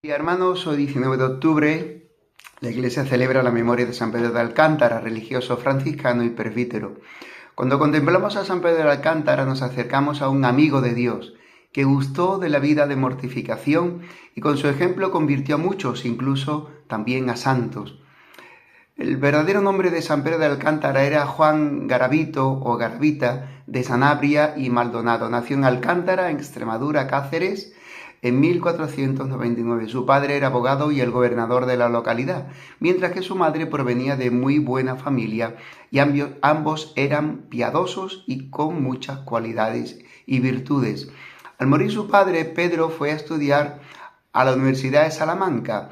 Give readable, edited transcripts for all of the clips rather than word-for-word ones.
Y hermanos, hoy 19 de octubre la Iglesia celebra la memoria de San Pedro de Alcántara, religioso franciscano y presbítero. Cuando contemplamos a San Pedro de Alcántara nos acercamos a un amigo de Dios que gustó de la vida de mortificación y con su ejemplo convirtió a muchos, incluso también a santos. El verdadero nombre de San Pedro de Alcántara era Juan Garavito o Garavita de Sanabria y Maldonado. Nació en Alcántara, en Extremadura, Cáceres, en 1499. Su padre era abogado y el gobernador de la localidad, mientras que su madre provenía de muy buena familia y ambos eran piadosos y con muchas cualidades y virtudes. Al morir su padre, Pedro fue a estudiar a la Universidad de Salamanca,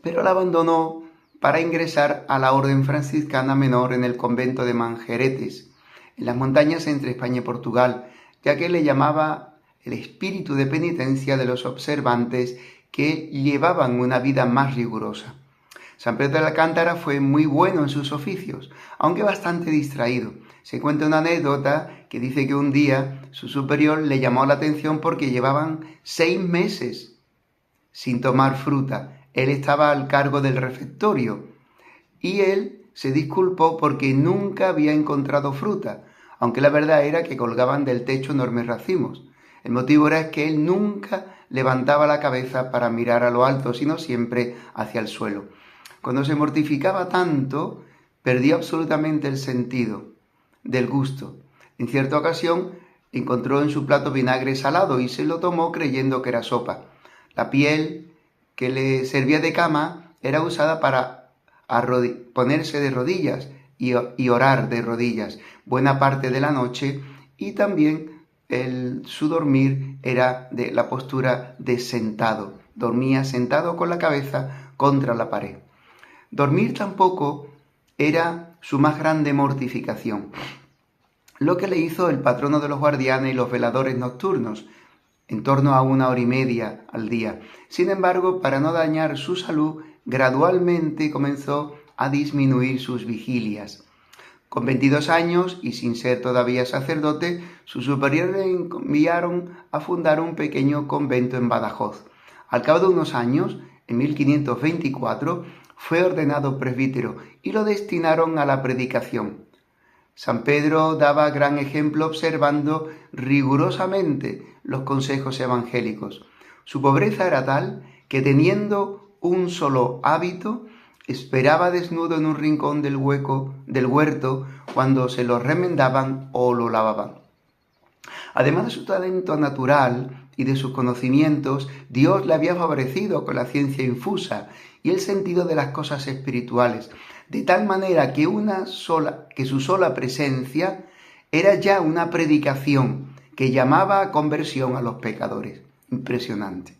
pero la abandonó para ingresar a la orden franciscana menor en el convento de Manjeretes, en las montañas entre España y Portugal, ya que le llamaba el espíritu de penitencia de los observantes que llevaban una vida más rigurosa. San Pedro de Alcántara fue muy bueno en sus oficios, aunque bastante distraído. Se cuenta una anécdota que dice que un día su superior le llamó la atención porque llevaban 6 meses sin tomar fruta. Él estaba al cargo del refectorio y él se disculpó porque nunca había encontrado fruta, aunque la verdad era que colgaban del techo enormes racimos. El motivo era que él nunca levantaba la cabeza para mirar a lo alto, sino siempre hacia el suelo. Cuando se mortificaba tanto, perdió absolutamente el sentido del gusto. En cierta ocasión encontró en su plato vinagre salado y se lo tomó creyendo que era sopa. La piel que le servía de cama era usada para ponerse de rodillas y orar de rodillas buena parte de la noche, y también su dormir era de la postura de sentado. Dormía sentado con la cabeza contra la pared. Dormir tampoco era su más grande mortificación, lo que le hizo el patrono de los guardianes y los veladores nocturnos, en torno a 1 hora y media al día. Sin embargo, para no dañar su salud, gradualmente comenzó a disminuir sus vigilias. Con 22 años y sin ser todavía sacerdote, sus superiores le enviaron a fundar un pequeño convento en Badajoz. Al cabo de unos años, en 1524, fue ordenado presbítero y lo destinaron a la predicación. San Pedro daba gran ejemplo observando rigurosamente los consejos evangélicos. Su pobreza era tal que, teniendo un solo hábito, esperaba desnudo en un rincón del huerto cuando se lo remendaban o lo lavaban. Además de su talento natural y de sus conocimientos, Dios le había favorecido con la ciencia infusa y el sentido de las cosas espirituales, de tal manera que su sola presencia era ya una predicación que llamaba a conversión a los pecadores. Impresionante.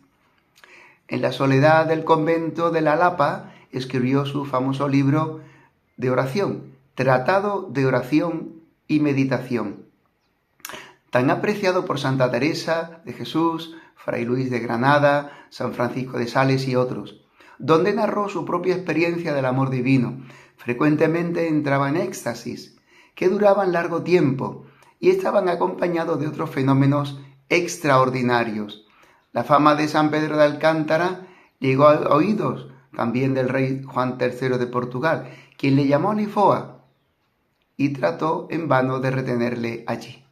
En la soledad del convento de La Lapa escribió su famoso libro de oración, Tratado de Oración y Meditación, tan apreciado por Santa Teresa de Jesús, Fray Luis de Granada, San Francisco de Sales y otros, donde narró su propia experiencia del amor divino. Frecuentemente entraba en éxtasis, que duraban largo tiempo y estaban acompañados de otros fenómenos extraordinarios. La fama de San Pedro de Alcántara llegó a oídos también del rey Juan III de Portugal, quien le llamó a Lisboa y trató en vano de retenerle allí.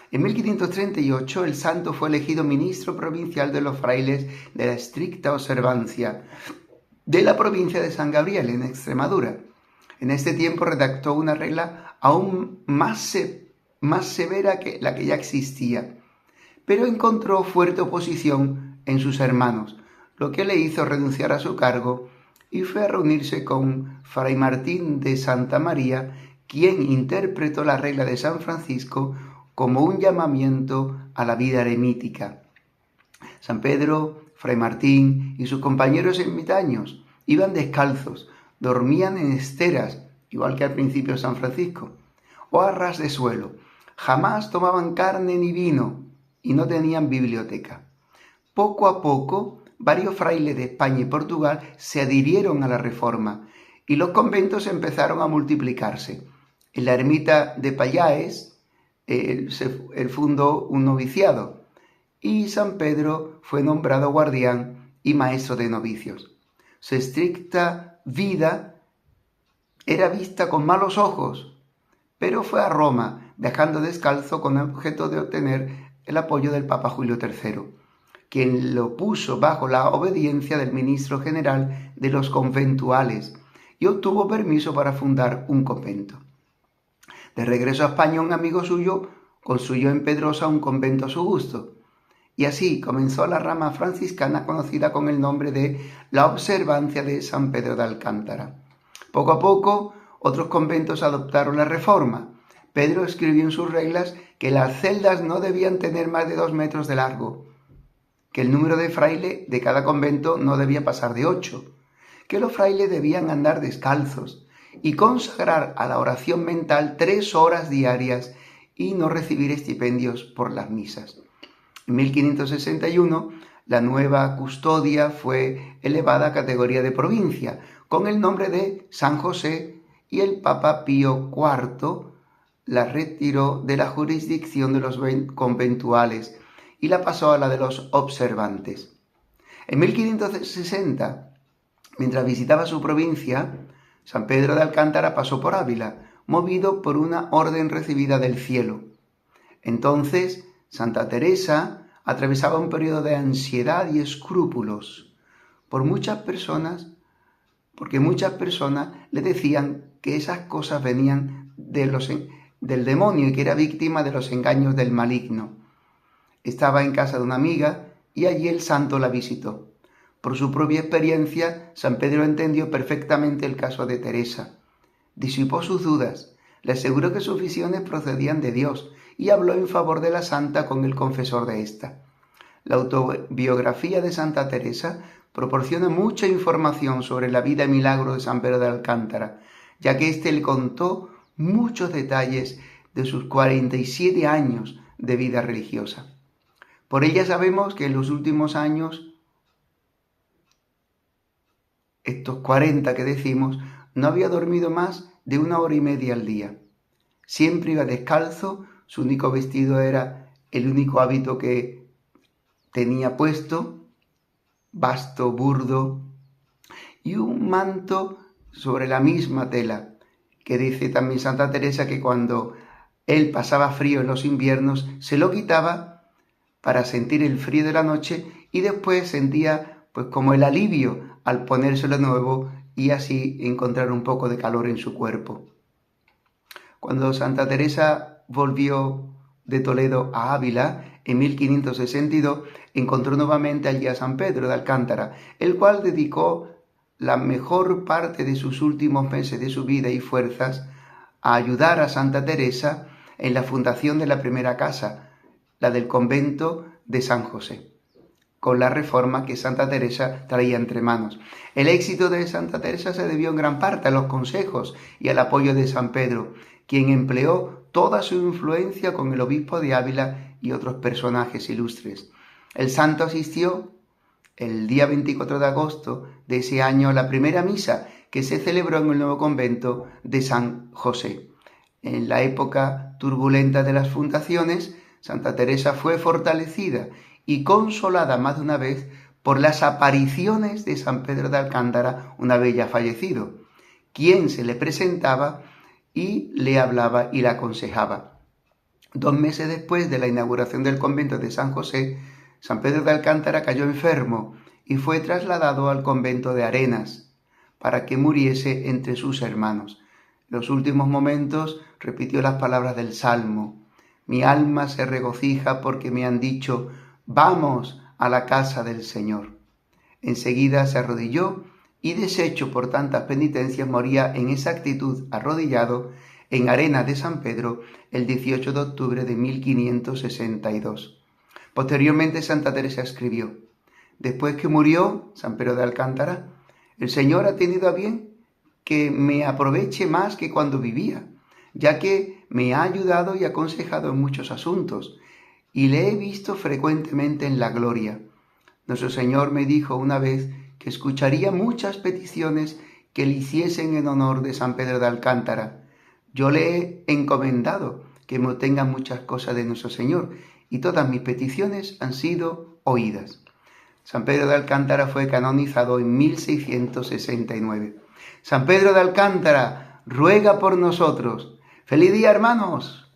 En 1538 el santo fue elegido ministro provincial de los frailes de la estricta observancia de la provincia de San Gabriel, en Extremadura. En este tiempo redactó una regla aún más severa que la que ya existía, pero encontró fuerte oposición en sus hermanos, lo que le hizo renunciar a su cargo y fue a reunirse con Fray Martín de Santa María, quien interpretó la regla de San Francisco como un llamamiento a la vida eremítica. San Pedro, Fray Martín y sus compañeros ermitaños iban descalzos, dormían en esteras, igual que al principio San Francisco, o a ras de suelo. Jamás tomaban carne ni vino y no tenían biblioteca. Poco a poco, varios frailes de España y Portugal se adhirieron a la reforma y los conventos empezaron a multiplicarse. En la ermita de Payáes, él fundó un noviciado y San Pedro fue nombrado guardián y maestro de novicios. Su estricta vida era vista con malos ojos, pero fue a Roma, viajando descalzo con el objeto de obtener el apoyo del Papa Julio III, quien lo puso bajo la obediencia del ministro general de los conventuales y obtuvo permiso para fundar un convento. De regreso a España, un amigo suyo construyó en Pedrosa un convento a su gusto, y así comenzó la rama franciscana conocida con el nombre de la Observancia de San Pedro de Alcántara. Poco a poco, otros conventos adoptaron la reforma. Pedro escribió en sus reglas que las celdas no debían tener más de 2 metros de largo, que el número de frailes de cada convento no debía pasar de 8, que los frailes debían andar descalzos y consagrar a la oración mental 3 horas diarias y no recibir estipendios por las misas. En 1561, la nueva custodia fue elevada a categoría de provincia, con el nombre de San José, y el Papa Pío IV la retiró de la jurisdicción de los conventuales y la pasó a la de los observantes. En 1560, mientras visitaba su provincia, San Pedro de Alcántara pasó por Ávila, movido por una orden recibida del cielo. Entonces, Santa Teresa atravesaba un periodo de ansiedad y escrúpulos porque muchas personas le decían que esas cosas venían del demonio y que era víctima de los engaños del maligno. Estaba en casa de una amiga y allí el santo la visitó. Por su propia experiencia, San Pedro entendió perfectamente el caso de Teresa. Disipó sus dudas, le aseguró que sus visiones procedían de Dios y habló en favor de la santa con el confesor de ésta. La autobiografía de Santa Teresa proporciona mucha información sobre la vida y milagro de San Pedro de Alcántara, ya que éste le contó muchos detalles de sus 47 años de vida religiosa. Por ella sabemos que en los últimos años, estos 40 que decimos, no había dormido más de 1 hora y media al día. Siempre iba descalzo, su único vestido era el único hábito que tenía puesto, vasto, burdo, y un manto sobre la misma tela, que dice también Santa Teresa que cuando él pasaba frío en los inviernos, se lo quitaba para sentir el frío de la noche y después sentía pues como el alivio al ponérselo nuevo y así encontrar un poco de calor en su cuerpo. Cuando Santa Teresa volvió de Toledo a Ávila, en 1562, encontró nuevamente allí a San Pedro de Alcántara, el cual dedicó la mejor parte de sus últimos meses de su vida y fuerzas a ayudar a Santa Teresa en la fundación de la primera casa, la del convento de San José, con la reforma que Santa Teresa traía entre manos. El éxito de Santa Teresa se debió en gran parte a los consejos y al apoyo de San Pedro, quien empleó toda su influencia con el obispo de Ávila y otros personajes ilustres. El santo asistió el día 24 de agosto de ese año a la primera misa que se celebró en el nuevo convento de San José. En la época turbulenta de las fundaciones, Santa Teresa fue fortalecida y consolada más de una vez por las apariciones de San Pedro de Alcántara una vez ya fallecido, quien se le presentaba y le hablaba y la aconsejaba. 2 meses después de la inauguración del convento de San José, San Pedro de Alcántara cayó enfermo y fue trasladado al convento de Arenas para que muriese entre sus hermanos. En los últimos momentos repitió las palabras del Salmo: mi alma se regocija porque me han dicho, vamos a la casa del Señor. Enseguida se arrodilló y, deshecho por tantas penitencias, moría en esa actitud arrodillado en Arenas de San Pedro el 18 de octubre de 1562. Posteriormente Santa Teresa escribió: después que murió San Pedro de Alcántara, el Señor ha tenido a bien que me aproveche más que cuando vivía, ya que me ha ayudado y aconsejado en muchos asuntos, y le he visto frecuentemente en la gloria. Nuestro Señor me dijo una vez que escucharía muchas peticiones que le hiciesen en honor de San Pedro de Alcántara. Yo le he encomendado que me obtenga muchas cosas de nuestro Señor, y todas mis peticiones han sido oídas. San Pedro de Alcántara fue canonizado en 1669. San Pedro de Alcántara, ruega por nosotros. ¡Feliz día, hermanos!